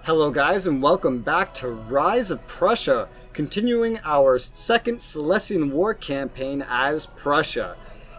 Hello guys, and welcome back to Rise of Prussia, continuing our second Silesian War campaign as Prussia.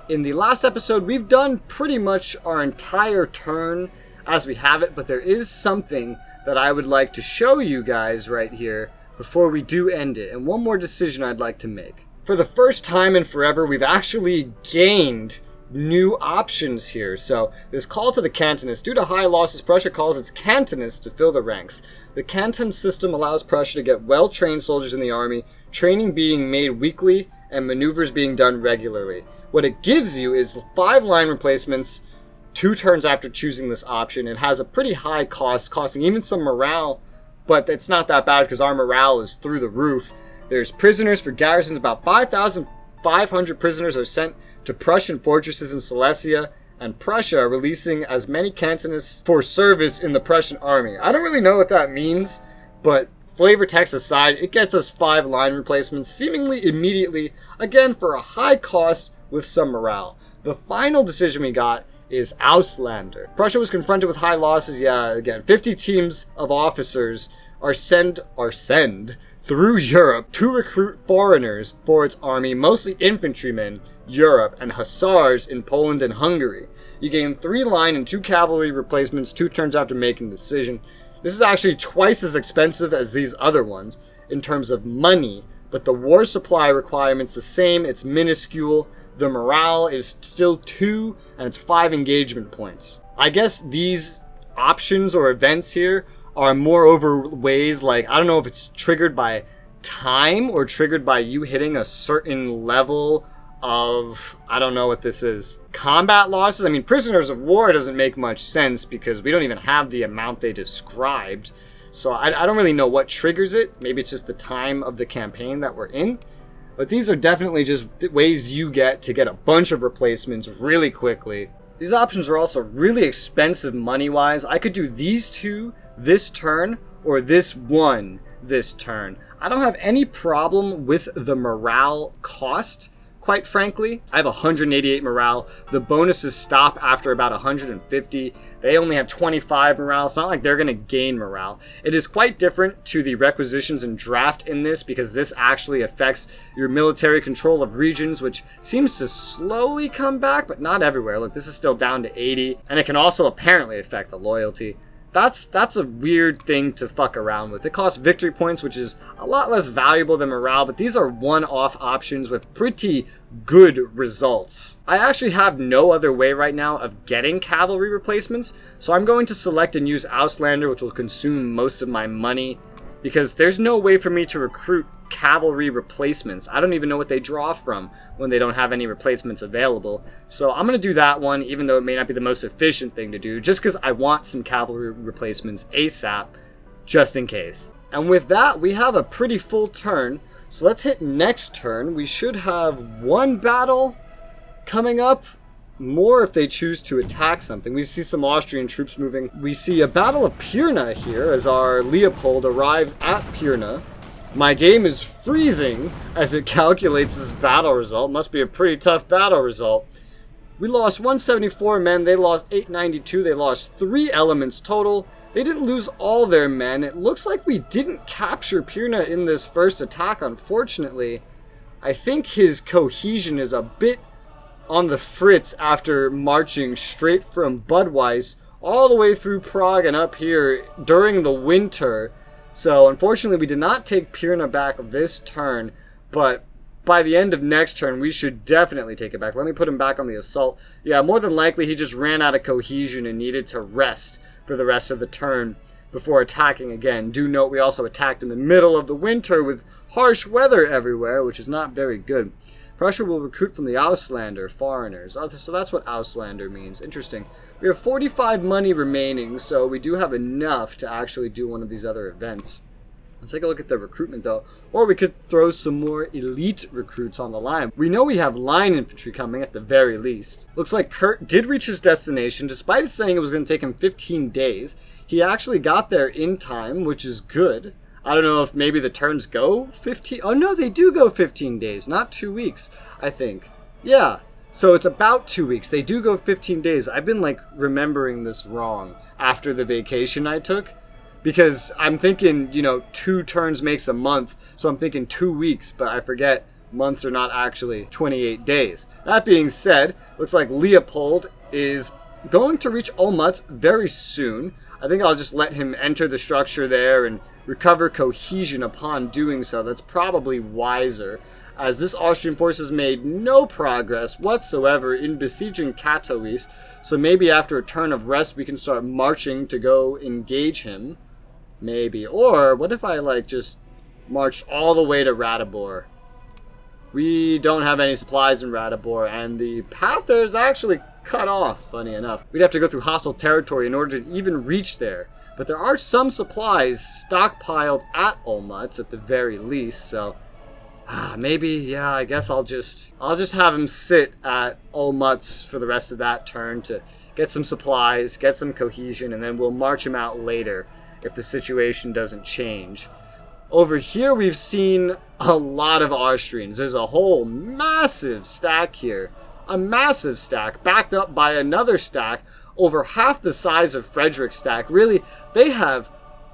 In the last episode, we've done pretty much our entire turn as we have it, but there is something that I would like to show you guys right here before we do end it, and one more decision I'd like to make. For the first time in forever, we've actually gained new options here. So this call to the cantonists. Due to high losses, Prussia calls its cantonists to fill the ranks. The canton system allows Prussia to get well-trained soldiers in the army, training being made weekly and maneuvers being done regularly. What it gives you is 5 line replacements 2 turns after choosing this option. It has a pretty high cost, costing even some morale, but it's not that bad because our morale is through the roof. There's prisoners for garrisons. About 5,500 prisoners are sent to Prussian fortresses in Silesia, and Prussia releasing as many cantonists for service in the Prussian army. I don't really know what that means, but flavor text aside, it gets us 5 line replacements seemingly immediately, again for a high cost with some morale. The final decision we got is Auslander. Prussia was confronted with high losses. Yeah, again, 50 teams of officers are sent through Europe to recruit foreigners for its army, mostly infantrymen, Europe, and hussars in Poland and Hungary. You gain 3 line and 2 cavalry replacements 2 turns after making the decision. This is actually twice as expensive as these other ones in terms of money, but the war supply requirement's the same, it's minuscule, the morale is still 2, and it's 5 engagement points. I guess these options or events here are more over ways like, I don't know if it's triggered by time or triggered by you hitting a certain level of, I don't know what this is, combat losses. I mean, prisoners of war doesn't make much sense because we don't even have the amount they described. So I don't really know what triggers it. Maybe it's just the time of the campaign that we're in. But these are definitely just ways you get to get a bunch of replacements really quickly. These options are also really expensive money-wise. I could do these 2 this turn or this one this turn. I don't have any problem with the morale cost, quite frankly. I have 188 morale. The bonuses stop after about 150. They only have 25 morale. It's not like they're going to gain morale. It is quite different to the requisitions and draft in this because this actually affects your military control of regions, which seems to slowly come back, but not everywhere. Look, this is still down to 80, and it can also apparently affect the loyalty. That's a weird thing to fuck around with. It costs victory points, which is a lot less valuable than morale, but these are one-off options with pretty good results. I actually have no other way right now of getting cavalry replacements, so I'm going to select and use Auslander, which will consume most of my money, because there's no way for me to recruit cavalry replacements. I don't even know what they draw from when they don't have any replacements available. So I'm going to do that one, even though it may not be the most efficient thing to do, just because I want some cavalry replacements ASAP, just in case. And with that, we have a pretty full turn. So let's hit next turn. We should have 1 battle coming up. More if they choose to attack something. We see some Austrian troops moving. We see a battle of Pirna here as our Leopold arrives at Pirna. My game is freezing as it calculates this battle result. Must be a pretty tough battle result. We lost 174 men. They lost 892. They lost 3 elements total. They didn't lose all their men. It looks like we didn't capture Pirna in this first attack, unfortunately. I think his cohesion is a bit on the fritz after marching straight from Budweis all the way through Prague and up here during the winter. So unfortunately we did not take Pirna back this turn, but by the end of next turn we should definitely take it back. Let me put him back on the assault. Yeah, more than likely he just ran out of cohesion and needed to rest for the rest of the turn before attacking again. Do note we also attacked in the middle of the winter with harsh weather everywhere, which is not very good. Prussia will recruit from the Auslander, foreigners. So that's what Auslander means. Interesting. We have 45 money remaining, so we do have enough to actually do one of these other events. Let's take a look at the recruitment, though. Or we could throw some more elite recruits on the line. We know we have line infantry coming at the very least. Looks like Kurt did reach his destination. Despite it saying it was going to take him 15 days, he actually got there in time, which is good. I don't know if maybe the turns go 15. Oh no, they do go 15 days, not 2 weeks, I think. Yeah, so it's about 2 weeks. They do go 15 days. I've been like remembering this wrong after the vacation I took. because I'm thinking, 2 turns makes a month, so I'm thinking 2 weeks, but I forget months are not actually 28 days. That being said, looks like Leopold is going to reach Olmutz very soon. I think I'll just let him enter the structure there and recover cohesion upon doing so. That's probably wiser, as this Austrian force has made no progress whatsoever in besieging Katowice, so maybe after a turn of rest we can start marching to go engage him. Maybe. Or, what if I, just march all the way to Ratibor? We don't have any supplies in Ratibor, and the path there is actually cut off, funny enough. We'd have to go through hostile territory in order to even reach there. But there are some supplies stockpiled at Olmutz at the very least, so maybe, yeah, I guess I'll just have him sit at Olmutz for the rest of that turn to get some supplies, get some cohesion, and then we'll march him out later if the situation doesn't change. Over here we've seen a lot of Austrians. There's a whole massive stack here. A massive stack backed up by another stack over half the size of Frederick's stack. Really, they have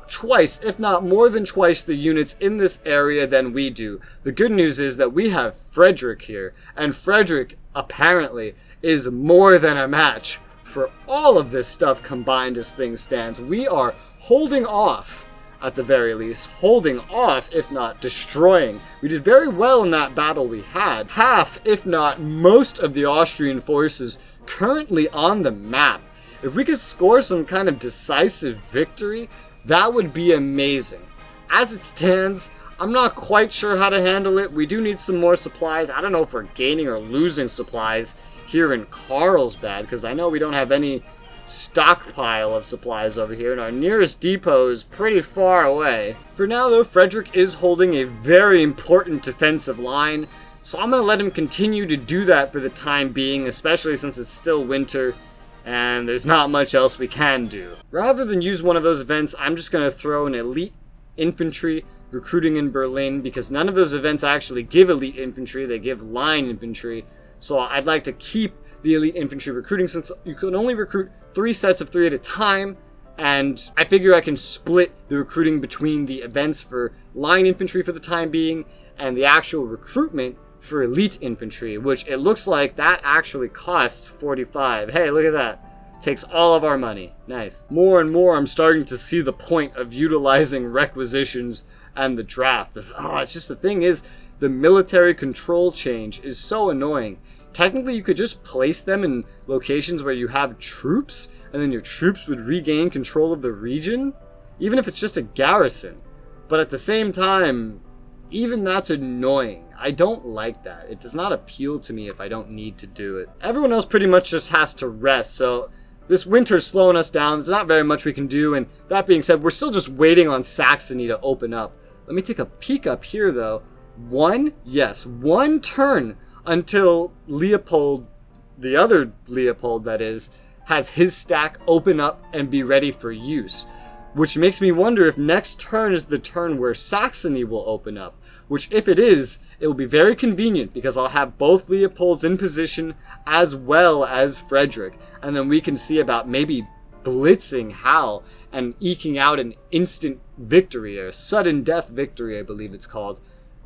twice, if not more than twice, the units in this area than we do. The good news is that we have Frederick here, and Frederick apparently is more than a match for all of this stuff combined as things stands. We are holding off, at the very least, holding off, if not destroying. We did very well in that battle we had. Half, if not most, of the Austrian forces currently on the map. If we could score some kind of decisive victory, that would be amazing. As it stands, I'm not quite sure how to handle it. We do need some more supplies. I don't know if we're gaining or losing supplies here in Carlsbad, because I know we don't have any stockpile of supplies over here, and our nearest depot is pretty far away. For now, though, Frederick is holding a very important defensive line, so I'm going to let him continue to do that for the time being, especially since it's still winter and there's not much else we can do. Rather than use one of those events, I'm just going to throw an elite infantry recruiting in Berlin, because none of those events actually give elite infantry, they give line infantry. So I'd like to keep the elite infantry recruiting, since you can only recruit 3 sets of 3 at a time, and I figure I can split the recruiting between the events for line infantry for the time being and the actual recruitment for elite infantry, which it looks like that actually costs 45. Hey, look at that. Takes all of our money. Nice. More and more I'm starting to see the point of utilizing requisitions and the draft. It's just, the thing is, the military control change is so annoying. Technically, you could just place them in locations where you have troops, and then your troops would regain control of the region, even if it's just a garrison. But at the same time, even that's annoying. I don't like that. It does not appeal to me if I don't need to do it. Everyone else pretty much just has to rest, so this winter's slowing us down. There's not very much we can do, and that being said, we're still just waiting on Saxony to open up. Let me take a peek up here, though. One turn until Leopold, the other Leopold that is, has his stack open up and be ready for use. Which makes me wonder if next turn is the turn where Saxony will open up. Which, if it is, it will be very convenient, because I'll have both Leopolds in position as well as Frederick. And then we can see about maybe blitzing Hal and eking out an instant victory, or sudden death victory, I believe it's called.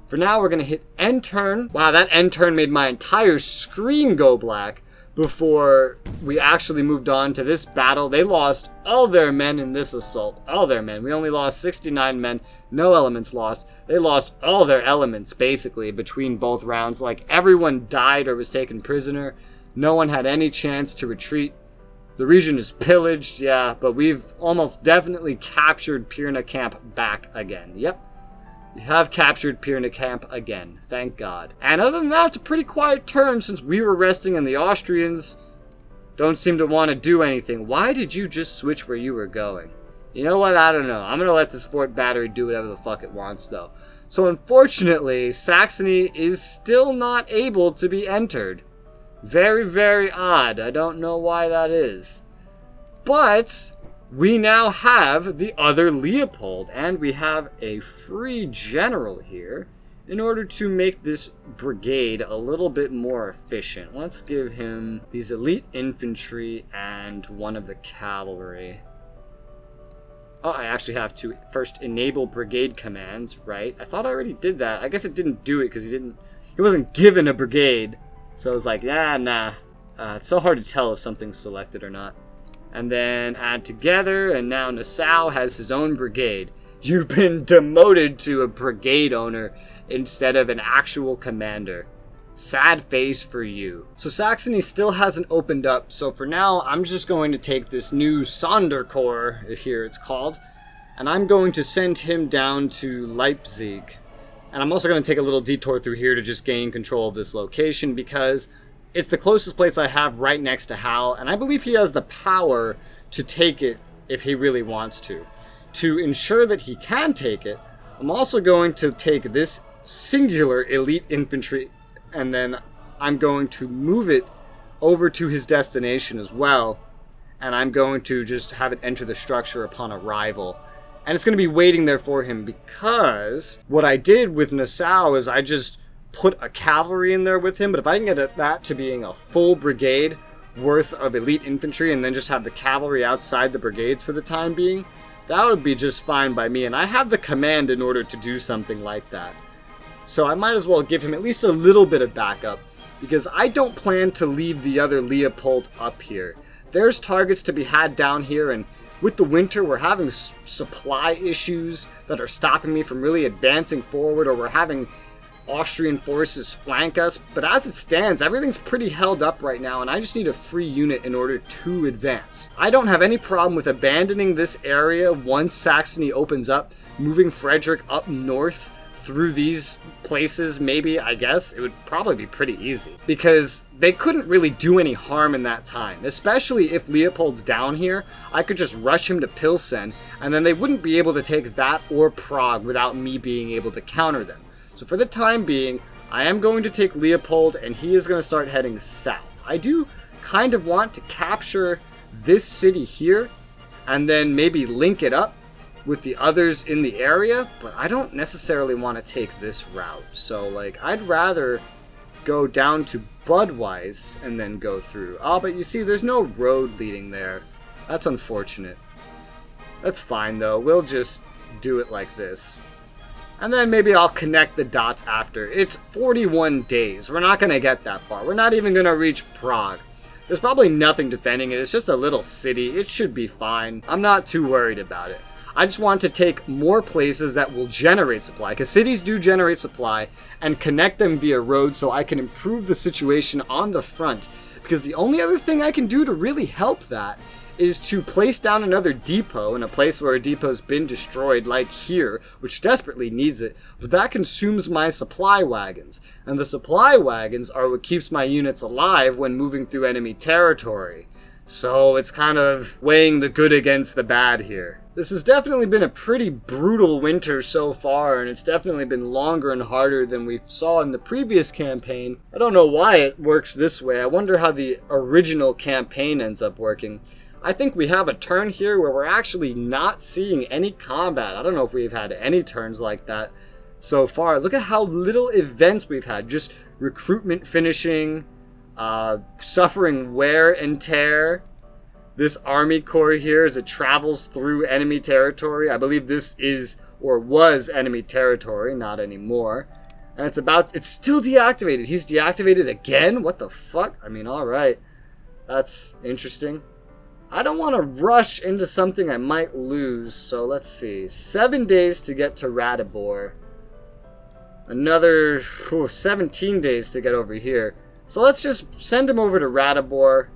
For now, we're going to hit end turn. Wow, that end turn made my entire screen go black before we actually moved on to this battle. They lost all their men in this assault. All their men. We only lost 69 men. No elements lost. They lost all their elements, basically, between both rounds. Like, everyone died or was taken prisoner. No one had any chance to retreat. The region is pillaged, yeah, but we've almost definitely captured Pirna Camp back again. Yep. We have captured Pirna Camp again, thank God. And other than that, it's a pretty quiet turn since we were resting and the Austrians don't seem to want to do anything. Why did you just switch where you were going? You know what? I don't know. I'm going to let this fort battery do whatever the fuck it wants, though. So unfortunately, Saxony is still not able to be entered. Very, very odd. I don't know why that is. But we now have the other Leopold, and we have a free general here in order to make this brigade a little bit more efficient. Let's give him these elite infantry and one of the cavalry. Oh, I actually have to first enable brigade commands, right? I thought I already did that. I guess it didn't do it because he wasn't given a brigade. So I was like, yeah, nah. It's so hard to tell if something's selected or not. And then add together, and now Nassau has his own brigade. You've been demoted to a brigade owner instead of an actual commander. Sad face for you. So Saxony still hasn't opened up, so for now I'm just going to take this new Sonderkorps, here it's called, and I'm going to send him down to Leipzig. And I'm also going to take a little detour through here to just gain control of this location because it's the closest place I have right next to Hal, and I believe he has the power to take it if he really wants to. To ensure that he can take it, I'm also going to take this singular elite infantry, and then I'm going to move it over to his destination as well, and I'm going to just have it enter the structure upon arrival. And it's going to be waiting there for him because what I did with Nassau is I just put a cavalry in there with him, but if I can get that to being a full brigade worth of elite infantry and then just have the cavalry outside the brigades for the time being, that would be just fine by me, and I have the command in order to do something like that. So I might as well give him at least a little bit of backup, because I don't plan to leave the other Leopold up here. There's targets to be had down here, and with the winter we're having supply issues that are stopping me from really advancing forward, or we're having Austrian forces flank us, but as it stands, everything's pretty held up right now, and I just need a free unit in order to advance. I don't have any problem with abandoning this area once Saxony opens up, moving Frederick up north through these places. Maybe, I guess, it would probably be pretty easy, because they couldn't really do any harm in that time, especially if Leopold's down here. I could just rush him to Pilsen, and then they wouldn't be able to take that or Prague without me being able to counter them. So for the time being, I am going to take Leopold, and he is going to start heading south. I do kind of want to capture this city here, and then maybe link it up with the others in the area, but I don't necessarily want to take this route. So, like, I'd rather go down to Budweis and then go through. Oh, but you see, there's no road leading there. That's unfortunate. That's fine, though. We'll just do it like this. And then maybe I'll connect the dots after. It's 41 days. We're not going to get that far. We're not even going to reach Prague. There's probably nothing defending it. It's just a little city. It should be fine. I'm not too worried about it. I just want to take more places that will generate supply, because cities do generate supply, and connect them via road so I can improve the situation on the front. Because the only other thing I can do to really help that is to place down another depot in a place where a depot's been destroyed, like here, which desperately needs it, but that consumes my supply wagons, and the supply wagons are what keeps my units alive when moving through enemy territory. So it's kind of weighing the good against the bad here. This has definitely been a pretty brutal winter so far, and it's definitely been longer and harder than we saw in the previous campaign. I don't know why it works this way. I wonder how the original campaign ends up working. I think we have a turn here where we're actually not seeing any combat. I don't know if we've had any turns like that so far. Look at how little events we've had. Just recruitment finishing, suffering wear and tear. This army corps here as it travels through enemy territory. I believe this is or was enemy territory, not anymore. And it's still deactivated. He's deactivated again? What the fuck? I mean, alright. That's interesting. I don't want to rush into something I might lose, so let's see. 7 days to get to Ratibor. Another 17 days to get over here. So let's just send him over to Ratibor.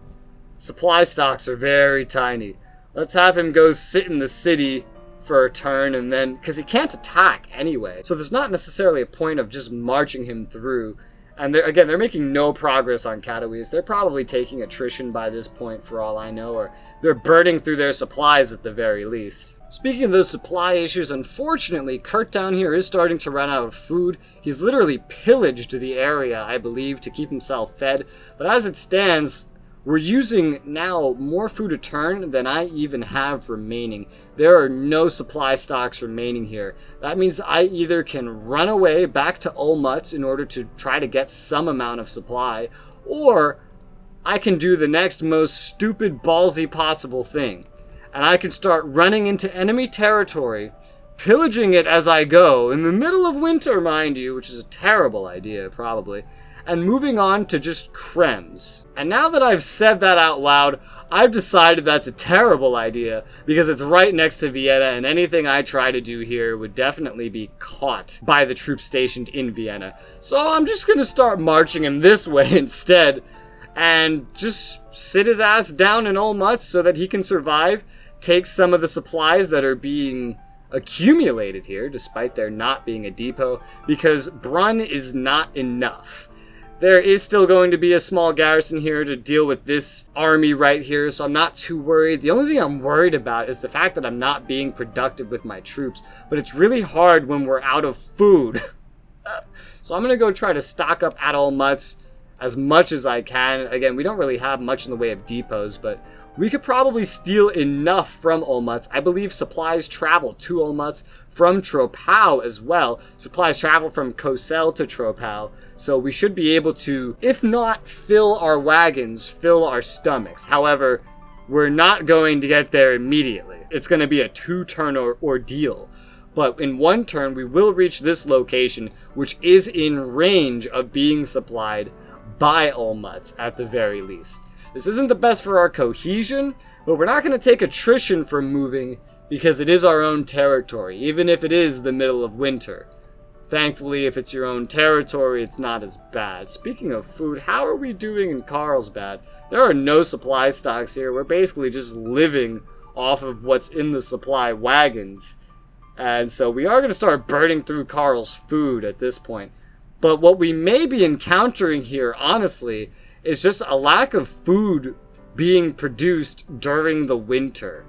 Supply stocks are very tiny. Let's have him go sit in the city for a turn, and then, because he can't attack anyway. So there's not necessarily a point of just marching him through. And they're making no progress on Katowice. They're probably taking attrition by this point for all I know, or they're burning through their supplies at the very least. Speaking of those supply issues, unfortunately, Kurt down here is starting to run out of food. He's literally pillaged the area, I believe, to keep himself fed. But as it stands, we're using now more food a turn than I even have remaining. There are no supply stocks remaining here. That means I either can run away back to Olmutz in order to try to get some amount of supply, or I can do the next most stupid, ballsy possible thing. and I can start running into enemy territory, pillaging it as I go, in the middle of winter, mind you, which is a terrible idea, probably, and moving on to just Krems. And now that I've said that out loud, I've decided that's a terrible idea, because it's right next to Vienna, and anything I try to do here would definitely be caught by the troops stationed in Vienna. So I'm just gonna start marching him this way instead, and just sit his ass down in Olmutz so that he can survive, take some of the supplies that are being accumulated here, despite there not being a depot, because Brunn is not enough. There is still going to be a small garrison here to deal with this army right here, so I'm not too worried. The only thing I'm worried about is the fact that I'm not being productive with my troops, but it's really hard when we're out of food. So I'm going to go try to stock up at Olmutz as much as I can. Again, we don't really have much in the way of depots, but we could probably steal enough from Olmutz. I believe supplies travel to Olmutz from Troppau as well. Supplies travel from Kosel to Troppau. So we should be able to, if not fill our wagons, fill our stomachs. However, we're not going to get there immediately. It's going to be a 2-turn ordeal. But in 1 turn, we will reach this location, which is in range of being supplied by Olmutz at the very least. This isn't the best for our cohesion, but we're not going to take attrition from moving because it is our own territory, even if it is the middle of winter. Thankfully, if it's your own territory, it's not as bad. Speaking of food, how are we doing in Carlsbad? There are no supply stocks here. We're basically just living off of what's in the supply wagons. And so we are going to start burning through Karl's food at this point. But what we may be encountering here, honestly, is just a lack of food being produced during the winter.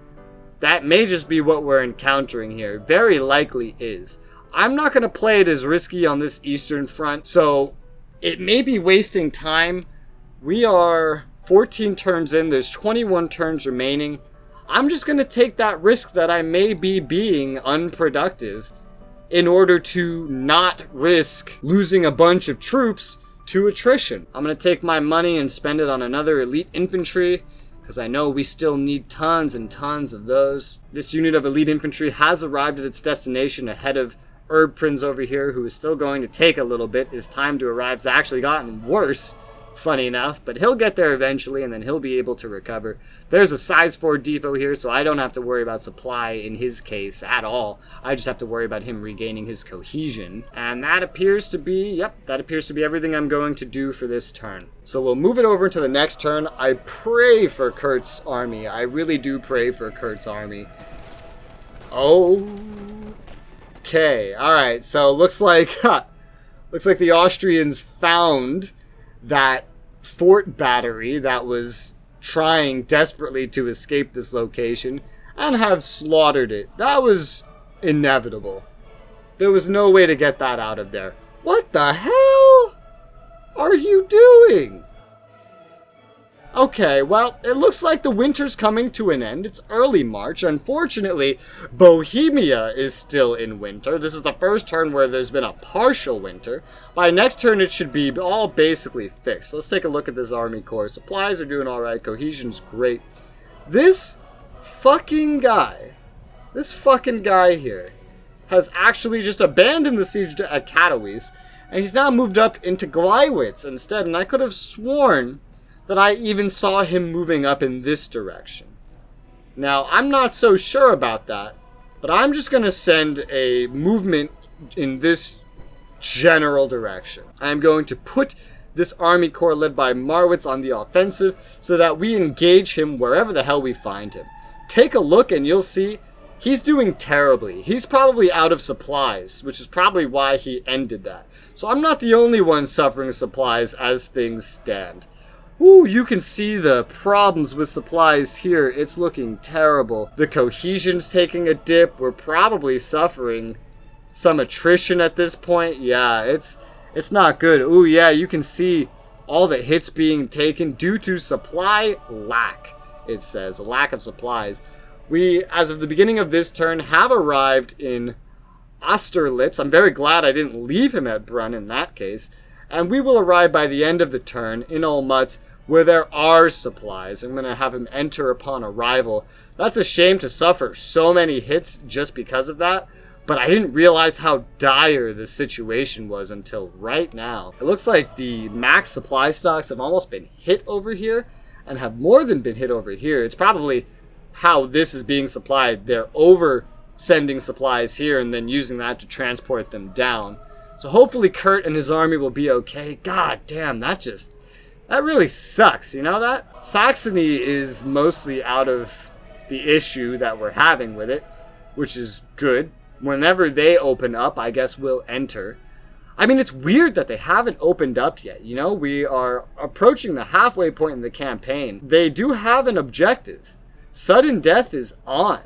That may just be what we're encountering here. Very likely is. I'm not going to play it as risky on this eastern front, so it may be wasting time. We are 14 turns in. There's 21 turns remaining. I'm just going to take that risk that I may be being unproductive in order to not risk losing a bunch of troops to attrition. I'm going to take my money and spend it on another elite infantry, because I know we still need tons and tons of those. This unit of elite infantry has arrived at its destination ahead of Erbprinz over here, who is still going to take a little bit. His time to arrive has actually gotten worse, funny enough, but he'll get there eventually, and then he'll be able to recover. There's a size 4 depot here, so I don't have to worry about supply in his case at all. I just have to worry about him regaining his cohesion. And that appears to be, that appears to be everything I'm going to do for this turn. So we'll move it over to the next turn. I pray for Kurt's army. I really do pray for Kurt's army. Okay, alright, so looks like the Austrians found that fort battery that was trying desperately to escape this location and have slaughtered it. That was inevitable. There was no way to get that out of there. What the hell are you doing? Okay, well, it looks like the winter's coming to an end. It's early March. Unfortunately, Bohemia is still in winter. This is the first turn where there's been a partial winter. By next turn, it should be all basically fixed. Let's take a look at this army corps. Supplies are doing alright. Cohesion's great. This fucking guy here has actually just abandoned the siege at Katowice, and he's now moved up into Gleiwitz instead, and I could have sworn that I even saw him moving up in this direction. Now, I'm not so sure about that, but I'm just going to send a movement in this general direction. I'm going to put this army corps led by Marwitz on the offensive so that we engage him wherever the hell we find him. Take a look and you'll see he's doing terribly. He's probably out of supplies, which is probably why he ended that. So I'm not the only one suffering supplies as things stand. Ooh, you can see the problems with supplies here. It's looking terrible. The cohesion's taking a dip. We're probably suffering some attrition at this point. Yeah, it's not good. Ooh, yeah, you can see all the hits being taken due to supply lack, it says. A lack of supplies. We, as of the beginning of this turn, have arrived in Austerlitz. I'm very glad I didn't leave him at Brunn in that case. And we will arrive by the end of the turn in Olmutz where there are supplies. I'm going to have him enter upon arrival. That's a shame to suffer so many hits just because of that, but I didn't realize how dire the situation was until right now. It looks like the max supply stocks have almost been hit over here, and have more than been hit over here. It's probably how this is being supplied. They're over sending supplies here and then using that to transport them down. So hopefully Kurt and his army will be okay. God damn, that really sucks, you know that? Saxony is mostly out of the issue that we're having with it, which is good. Whenever they open up, I guess we'll enter. I mean, it's weird that they haven't opened up yet, you know? We are approaching the halfway point in the campaign. They do have an objective. Sudden death is on.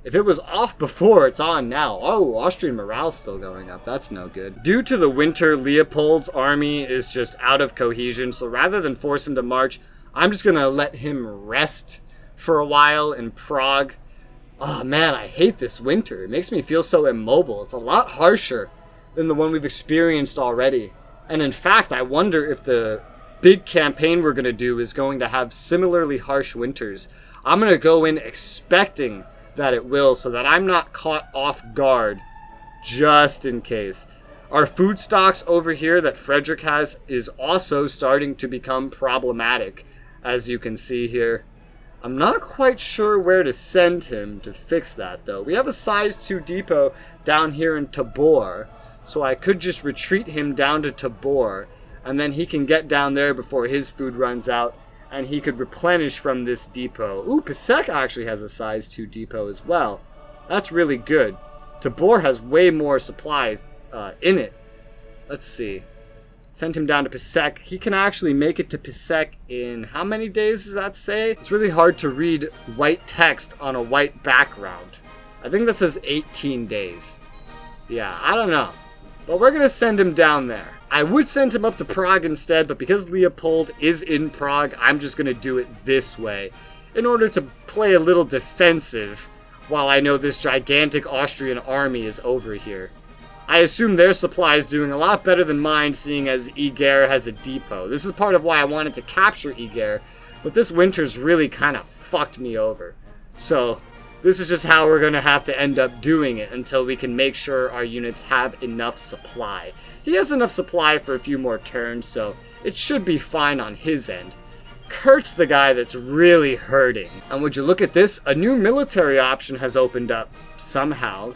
If it was off before, it's on now. Oh, Austrian morale's still going up. That's no good. Due to the winter, Leopold's army is just out of cohesion, so rather than force him to march, I'm just gonna let him rest for a while in Prague. Oh man, I hate this winter. It makes me feel so immobile. It's a lot harsher than the one we've experienced already. And in fact, I wonder if the big campaign we're going to do is going to have similarly harsh winters. I'm going to go in expecting that it will, so that I'm not caught off guard, just in case. Our food stocks over here that Frederick has is also starting to become problematic, as you can see here. I'm not quite sure where to send him to fix that, though. We have a size 2 depot down here in Tabor, so I could just retreat him down to Tabor, and then he can get down there before his food runs out, and he could replenish from this depot. Ooh, Pisek actually has a size 2 depot as well. That's really good. Tabor has way more supply in it. Let's see. Send him down to Pisek. He can actually make it to Pisek in how many days does that say? It's really hard to read white text on a white background. I think that says 18 days. Yeah, I don't know. But we're going to send him down there. I would send him up to Prague instead, but because Leopold is in Prague, I'm just going to do it this way, in order to play a little defensive while I know this gigantic Austrian army is over here. I assume their supply is doing a lot better than mine, seeing as Eger has a depot. This is part of why I wanted to capture Eger, but this winter's really kind of fucked me over. So this is just how we're going to have to end up doing it until we can make sure our units have enough supply. He has enough supply for a few more turns, so it should be fine on his end. Kurt's the guy that's really hurting. And would you look at this? A new military option has opened up somehow.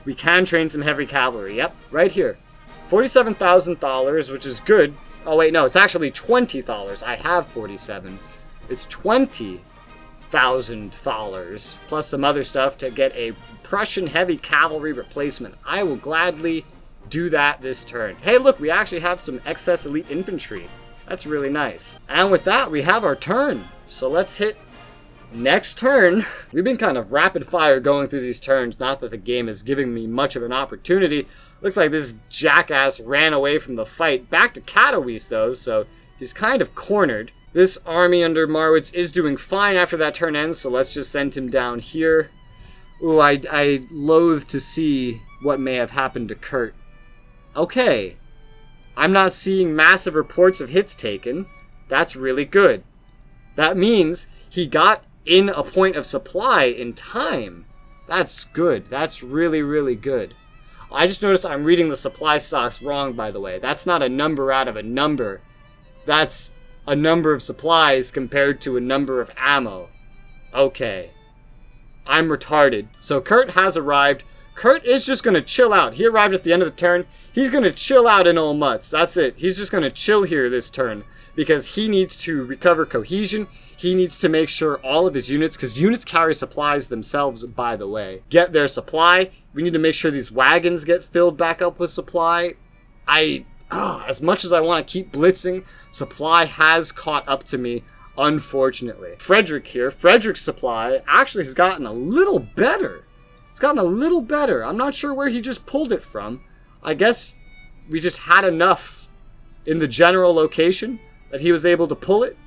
We can train some heavy cavalry. Yep, right here. $47,000, which is good. Oh wait, no, it's actually $20. I have 47. It's $20,000 plus some other stuff to get a Prussian heavy cavalry replacement. I will gladly do that this turn. Hey, look, we actually have some excess elite infantry. That's really nice. And with that, we have our turn. So let's hit next turn. We've been kind of rapid fire going through these turns. Not that the game is giving me much of an opportunity. Looks like this jackass ran away from the fight. Back to Katowice, though, so he's kind of cornered. This army under Marwitz is doing fine after that turn ends, so let's just send him down here. Ooh, I loathe to see what may have happened to Kurt. Okay. I'm not seeing massive reports of hits taken. That's really good. That means he got in a point of supply in time. That's good. That's really, really good. I just noticed I'm reading the supply stocks wrong, by the way. That's not a number out of a number. That's a number of supplies compared to a number of ammo. Okay. I'm retarded. So Kurt has arrived. Kurt is just going to chill out. He arrived at the end of the turn. He's going to chill out in Olmutz. That's it. He's just going to chill here this turn because he needs to recover cohesion. He needs to make sure all of his units, because units carry supplies themselves, by the way, get their supply. We need to make sure these wagons get filled back up with supply. As much as I want to keep blitzing, supply has caught up to me, unfortunately. Frederick here, Frederick's supply actually has gotten a little better. It's gotten a little better. I'm not sure where he just pulled it from. I guess we just had enough in the general location that he was able to pull it,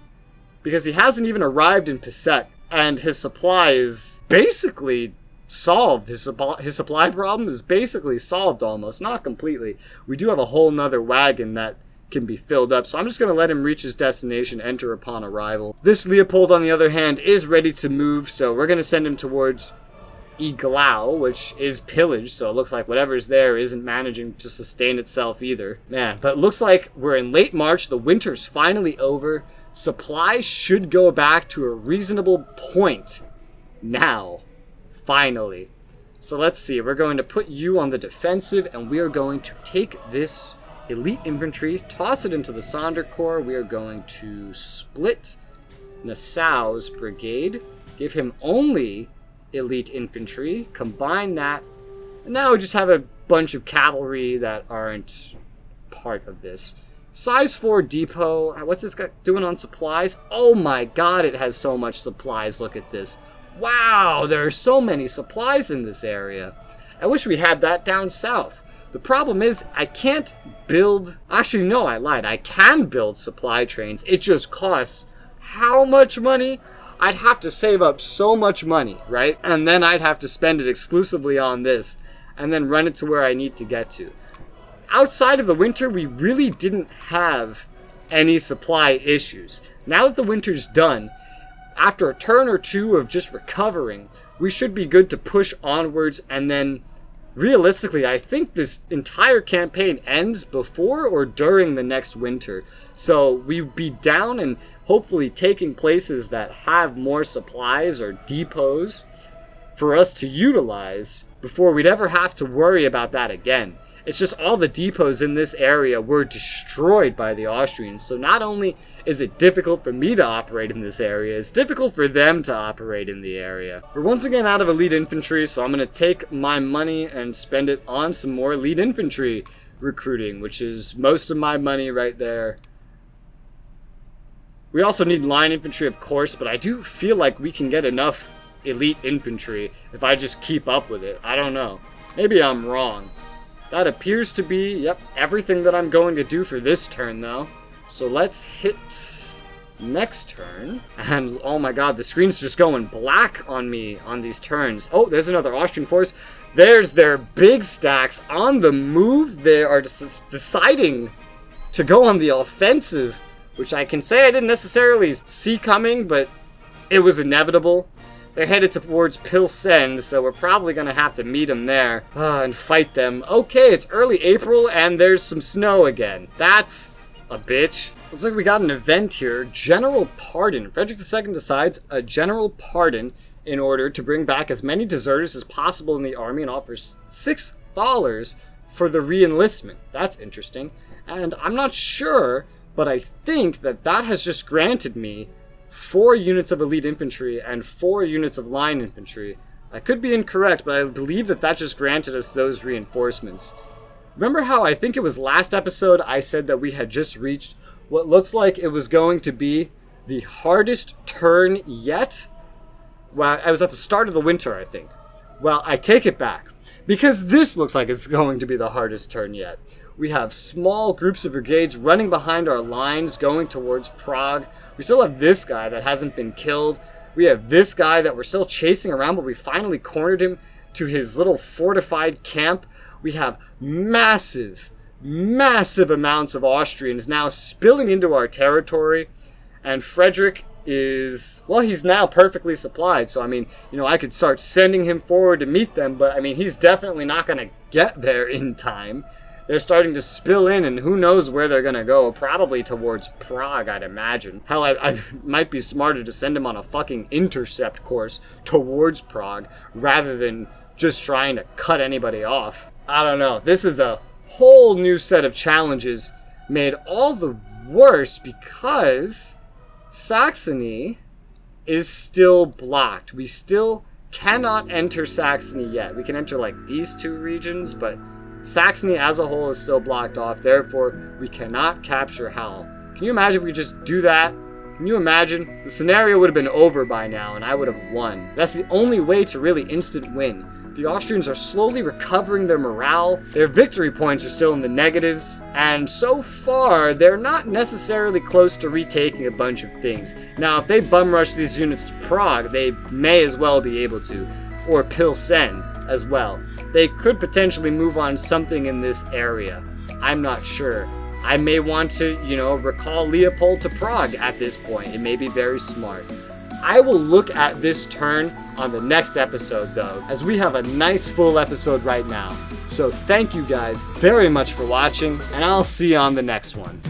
because he hasn't even arrived in Pisek, and his supply is basically solved. His supply problem is basically solved almost, not completely. We do have a whole nother wagon that can be filled up. So I'm just going to let him reach his destination, enter upon arrival. This Leopold, on the other hand, is ready to move, so we're going to send him towards Iglau, which is pillaged, so it looks like whatever's there isn't managing to sustain itself either. Man, but it looks like we're in late March, the winter's finally over. Supplies should go back to a reasonable point now, finally. So let's see, we're going to put you on the defensive, and we are going to take this elite infantry, toss it into the Sonder Corps. We are going to split Nassau's brigade, give him only elite infantry, combine that, and now we just have a bunch of cavalry that aren't part of this. Size 4 depot, what's this guy doing on supplies? Oh my god, it has so much supplies, look at this. Wow, there are so many supplies in this area. I wish we had that down south. The problem is, I can't build, actually no, I lied, I can build supply trains, it just costs how much money? I'd have to save up so much money, right? And then I'd have to spend it exclusively on this, and then run it to where I need to get to. Outside of the winter, we really didn't have any supply issues. Now that the winter's done, after a turn or two of just recovering, we should be good to push onwards, and then realistically, I think this entire campaign ends before or during the next winter. So we'd be down and hopefully taking places that have more supplies or depots for us to utilize before we'd ever have to worry about that again. It's just all the depots in this area were destroyed by the Austrians. So not only is it difficult for me to operate in this area, it's difficult for them to operate in the area. We're once again out of elite infantry, so I'm going to take my money and spend it on some more elite infantry recruiting, which is most of my money right there. We also need line infantry, of course, but I do feel like we can get enough elite infantry if I just keep up with it. I don't know. Maybe I'm wrong. That appears to be, yep, everything that I'm going to do for this turn, though. So let's hit next turn. And, oh my god, the screen's just going black on me on these turns. Oh, there's another Austrian force. There's their big stacks on the move. They are deciding to go on the offensive, which I can say I didn't necessarily see coming, but it was inevitable. They're headed towards Pilsen, so we're probably going to have to meet them there and fight them. Okay, it's early April, and there's some snow again. That's a bitch. Looks like we got an event here. General Pardon. Frederick II decides a general pardon in order to bring back as many deserters as possible in the army and offers $6 for the re-enlistment. That's interesting. And I'm not sure, but I think that has just granted me 4 units of elite infantry and 4 units of line infantry. I could be incorrect, but I believe that just granted us those reinforcements. Remember how I think it was last episode I said that we had just reached what looks like it was going to be the hardest turn yet? Well, I was at the start of the winter, I think. Well, I take it back, because this looks like it's going to be the hardest turn yet. We have small groups of brigades running behind our lines going towards Prague. We still have this guy that hasn't been killed. We have this guy that we're still chasing around, but we finally cornered him to his little fortified camp. We have massive amounts of Austrians now spilling into our territory. And Frederick is, well, he's now perfectly supplied. So, I mean, I could start sending him forward to meet them, but, I mean, he's definitely not going to get there in time. They're starting to spill in, and who knows where they're going to go. Probably towards Prague, I'd imagine. Hell, I might be smarter to send him on a fucking intercept course towards Prague, rather than just trying to cut anybody off. I don't know. This is a whole new set of challenges, made all the worse because Saxony is still blocked. We still cannot enter Saxony yet. We can enter, like, these 2 regions, but Saxony as a whole is still blocked off, therefore we cannot capture Hal. Can you imagine if we just do that? Can you imagine? The scenario would have been over by now and I would have won. That's the only way to really instant win. The Austrians are slowly recovering their morale, their victory points are still in the negatives, and so far they're not necessarily close to retaking a bunch of things. Now if they bum rush these units to Prague, they may as well be able to, or Pilsen as well. They could potentially move on something in this area. I'm not sure. I may want to, recall Leopold to Prague at this point. It may be very smart. I will look at this turn on the next episode, though, as we have a nice full episode right now. So thank you guys very much for watching, and I'll see you on the next one.